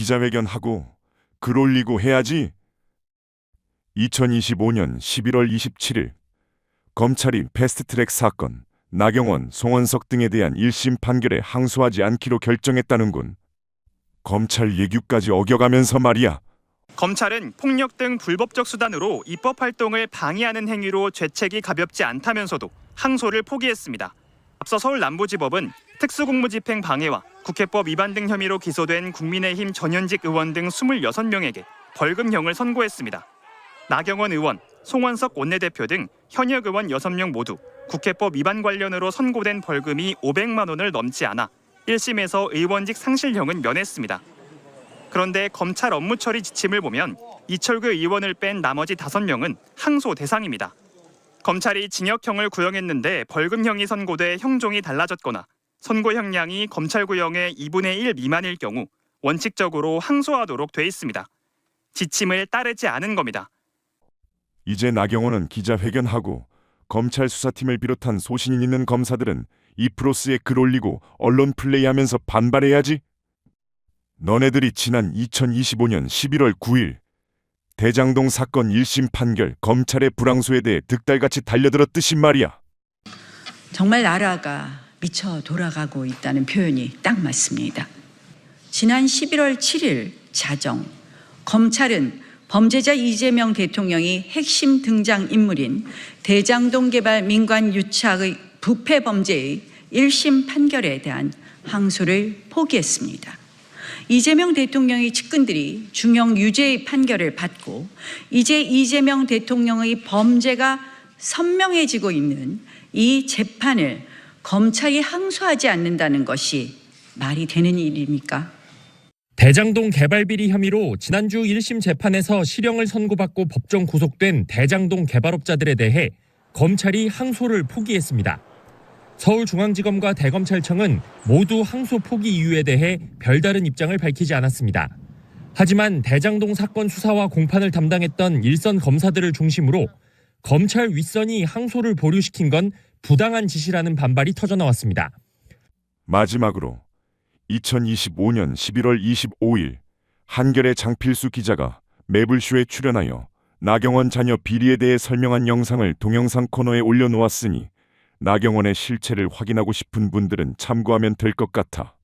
기자회견하고 글 올리고 해야지. 2025년 11월 27일 검찰이 패스트트랙 사건, 나경원, 송원석 등에 대한 1심 판결에 항소하지 않기로 결정했다는군. 검찰 예규까지 어겨가면서 말이야. 검찰은 폭력 등 불법적 수단으로 입법 활동을 방해하는 행위로 죄책이 가볍지 않다면서도 항소를 포기했습니다. 앞서 서울 남부지법은 특수공무집행 방해와 국회법 위반 등 혐의로 기소된 국민의힘 전현직 의원 등 26명에게 벌금형을 선고했습니다. 나경원 의원, 송원석 원내대표 등 현역 의원 6명 모두 국회법 위반 관련으로 선고된 벌금이 500만 원을 넘지 않아 1심에서 의원직 상실형은 면했습니다. 그런데 검찰 업무 처리 지침을 보면 이철규 의원을 뺀 나머지 5명은 항소 대상입니다. 검찰이 징역형을 구형했는데 벌금형이 선고돼 형종이 달라졌거나 선고 형량이 검찰 구형의 2분의 1 미만일 경우 원칙적으로 항소하도록 돼 있습니다. 지침을 따르지 않은 겁니다. 이제 나경원은 기자회견하고 검찰 수사팀을 비롯한 소신 있는 검사들은 이 프로스에 글 올리고 언론 플레이하면서 반발해야지. 너네들이 지난 2025년 11월 9일 대장동 사건 1심 판결 검찰의 불항소에 대해 득달같이 달려들었듯이 말이야. 정말 나라가 미쳐 돌아가고 있다는 표현이 딱 맞습니다. 지난 11월 7일 자정, 검찰은 범죄자 이재명 대통령이 핵심 등장인물인 대장동 개발 민관 유착의 부패 범죄의 1심 판결에 대한 항소를 포기했습니다. 이재명 대통령의 측근들이 중형 유죄의 판결을 받고 이제 이재명 대통령의 범죄가 선명해지고 있는 이 재판을 검찰이 항소하지 않는다는 것이 말이 되는 일입니까? 대장동 개발 비리 혐의로 지난주 1심 재판에서 실형을 선고받고 법정 구속된 대장동 개발업자들에 대해 검찰이 항소를 포기했습니다. 서울중앙지검과 대검찰청은 모두 항소 포기 이유에 대해 별다른 입장을 밝히지 않았습니다. 하지만 대장동 사건 수사와 공판을 담당했던 일선 검사들을 중심으로 검찰 윗선이 항소를 보류시킨 건 부당한 짓이라는 반발이 터져나왔습니다. 마지막으로 2025년 11월 25일 한겨레 장필수 기자가 매불쇼에 출연하여 나경원 자녀 비리에 대해 설명한 영상을 동영상 코너에 올려놓았으니 나경원의 실체를 확인하고 싶은 분들은 참고하면 될 것 같아.